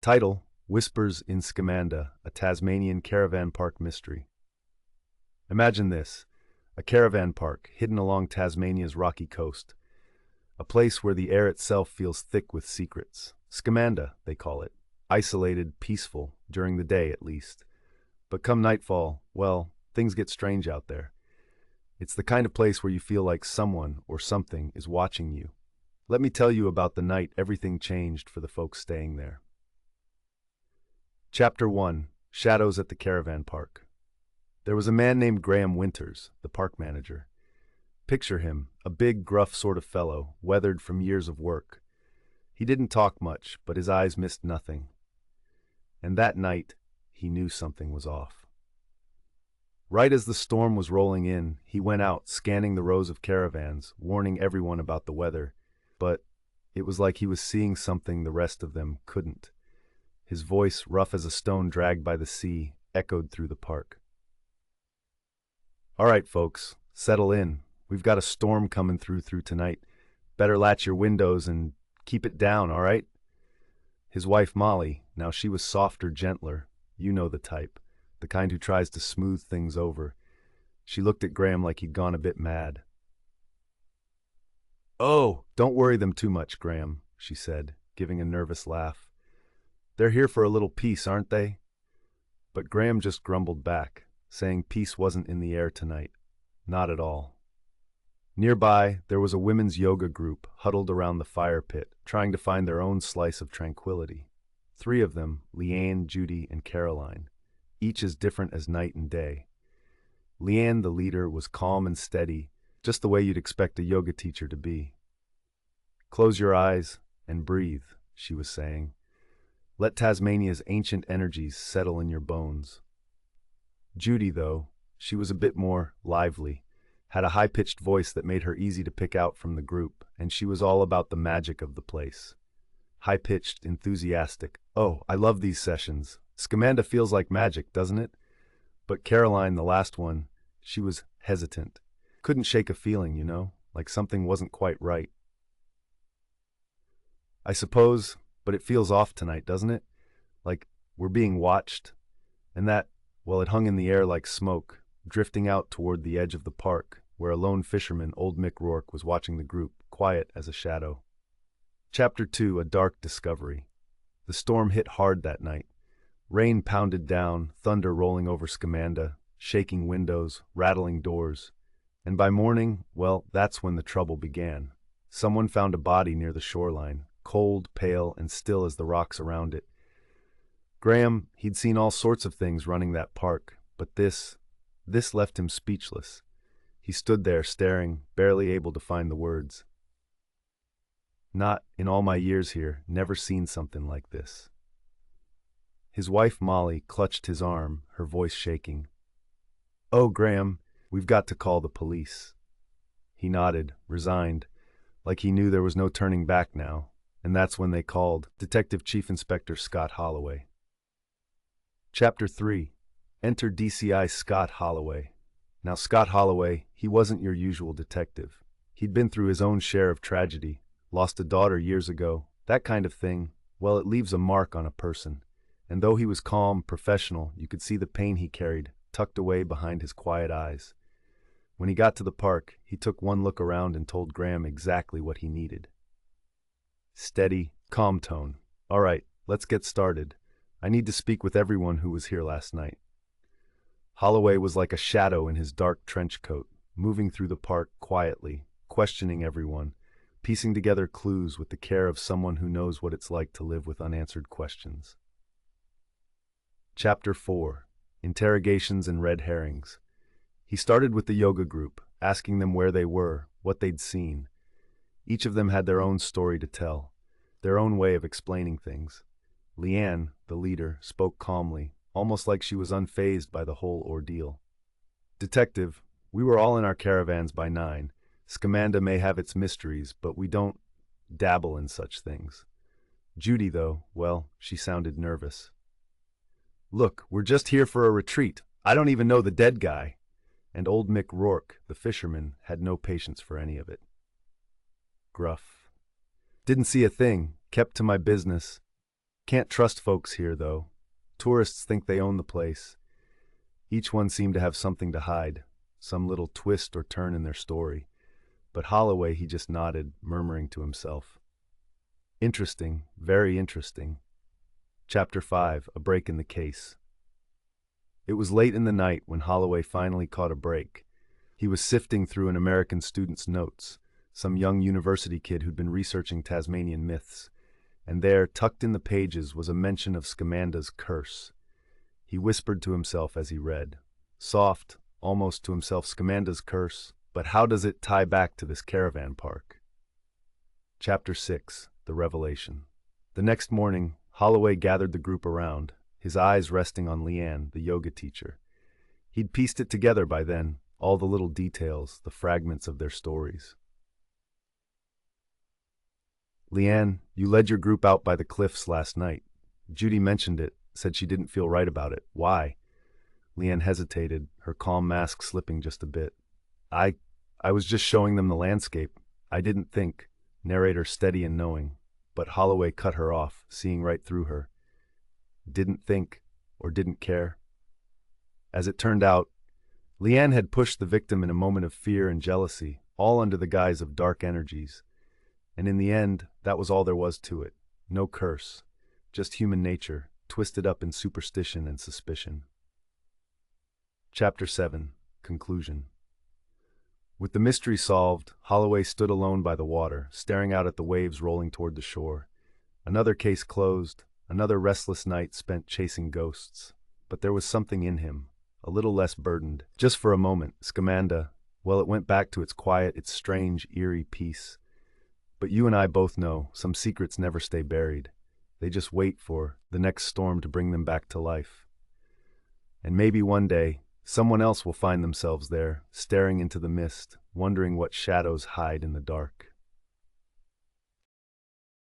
Title: Whispers in Scamanda, a Tasmanian caravan park mystery. Imagine this: a caravan park hidden along Tasmania's rocky coast, a place where the air itself feels thick with secrets. Scamanda, they call it. Isolated, peaceful, during the day at least. But come nightfall, well, things get strange out there. It's the kind of place where you feel like someone or something is watching you. Let me tell you about the night everything changed for the folks staying there. Chapter 1: Shadows at the Caravan Park. There was a man named Graham Winters, the park manager. Picture him, a big, gruff sort of fellow, weathered from years of work. He didn't talk much, but his eyes missed nothing. And that night, he knew something was off. Right as the storm was rolling in, he went out, scanning the rows of caravans, warning everyone about the weather. But it was like he was seeing something the rest of them couldn't. His voice, rough as a stone dragged by the sea, echoed through the park. "All right, folks, settle in. We've got a storm coming through tonight. Better latch your windows and keep it down, all right?" His wife, Molly, now she was softer, gentler. You know the type, the kind who tries to smooth things over. She looked at Graham like he'd gone a bit mad. "Oh, don't worry them too much, Graham," she said, giving a nervous laugh. "They're here for a little peace, aren't they?" But Graham just grumbled back, saying peace wasn't in the air tonight. Not at all. Nearby, there was a women's yoga group huddled around the fire pit, trying to find their own slice of tranquility. 3 of them, Leanne, Judy, and Caroline, each as different as night and day. Leanne, the leader, was calm and steady, just the way you'd expect a yoga teacher to be. "Close your eyes and breathe," she was saying. "Let Tasmania's ancient energies settle in your bones." Judy, though, she was a bit more lively, had a high-pitched voice that made her easy to pick out from the group, and she was all about the magic of the place. High-pitched, enthusiastic. "Oh, I love these sessions. Scamanda feels like magic, doesn't it?" But Caroline, the last one, she was hesitant. Couldn't shake a feeling, like something wasn't quite right. "I suppose, but it feels off tonight, doesn't it? Like we're being watched." And that, well, it hung in the air like smoke, drifting out toward the edge of the park, where a lone fisherman, old Mick Rourke, was watching the group, quiet as a shadow. Chapter 2: A Dark Discovery. The storm hit hard that night. Rain pounded down, thunder rolling over Scamanda, shaking windows, rattling doors. And by morning, well, that's when the trouble began. Someone found a body near the shoreline, cold, pale, and still as the rocks around it. Graham, he'd seen all sorts of things running that park, but this left him speechless. He stood there staring, barely able to find the words. Not, in all my years here, never seen something like this. His wife, Molly, clutched his arm, her voice shaking. "Oh, Graham, we've got to call the police." He nodded, resigned, like he knew there was no turning back now, and that's when they called Detective Chief Inspector Scott Holliway. Chapter 3: Enter DCI Scott Holliway. Now Scott Holliway, he wasn't your usual detective. He'd been through his own share of tragedy, lost a daughter years ago. That kind of thing, well, it leaves a mark on a person. And though he was calm, professional, you could see the pain he carried, tucked away behind his quiet eyes. When he got to the park, he took one look around and told Graham exactly what he needed. Steady, calm tone. "All right, let's get started. I need to speak with everyone who was here last night." Holloway was like a shadow in his dark trench coat, moving through the park quietly, questioning everyone, piecing together clues with the care of someone who knows what it's like to live with unanswered questions. Chapter 4: Interrogations and Red Herrings. He started with the yoga group, asking them where they were, what they'd seen. Each of them had their own story to tell, their own way of explaining things. Leanne, the leader, spoke calmly, almost like she was unfazed by the whole ordeal. "Detective, we were all in our caravans by 9. Scamanda may have its mysteries, but we don't dabble in such things." Judy, though, well, she sounded nervous. "Look, we're just here for a retreat. I don't even know the dead guy." And old Mick Rourke, the fisherman, had no patience for any of it. Gruff. "Didn't see a thing, kept to my business." Can't trust folks here, though. Tourists think they own the place. Each one seemed to have something to hide, some little twist or turn in their story. But Holliway, he just nodded, murmuring to himself. Interesting, very interesting. Chapter 5, A Break in the Case. It was late in the night when Holliway finally caught a break. He was sifting through an American student's notes, some young university kid who'd been researching Tasmanian myths, and there, tucked in the pages, was a mention of Scamanda's curse. He whispered to himself as he read, soft, almost to himself, Scamanda's curse, but how does it tie back to this caravan park? Chapter 6, The Revelation. The next morning, Holliway gathered the group around, his eyes resting on Leanne, the yoga teacher. He'd pieced it together by then, all the little details, the fragments of their stories. Leanne, you led your group out by the cliffs last night. Judy mentioned it, said she didn't feel right about it. Why? Leanne hesitated, her calm mask slipping just a bit. I was just showing them the landscape. I didn't think. Narrator steady and knowing. But Holliway cut her off, seeing right through her. Didn't think, or didn't care. As it turned out, Leanne had pushed the victim in a moment of fear and jealousy, all under the guise of dark energies. And in the end, that was all there was to it. No curse, just human nature, twisted up in superstition and suspicion. Chapter 7, Conclusion. With the mystery solved, Holliway stood alone by the water, staring out at the waves rolling toward the shore. Another case closed, another restless night spent chasing ghosts. But there was something in him, a little less burdened. Just for a moment, Scamanda, well, it went back to its quiet, its strange, eerie peace. But you and I both know, some secrets never stay buried. They just wait for the next storm to bring them back to life. And maybe one day, someone else will find themselves there, staring into the mist, wondering what shadows hide in the dark.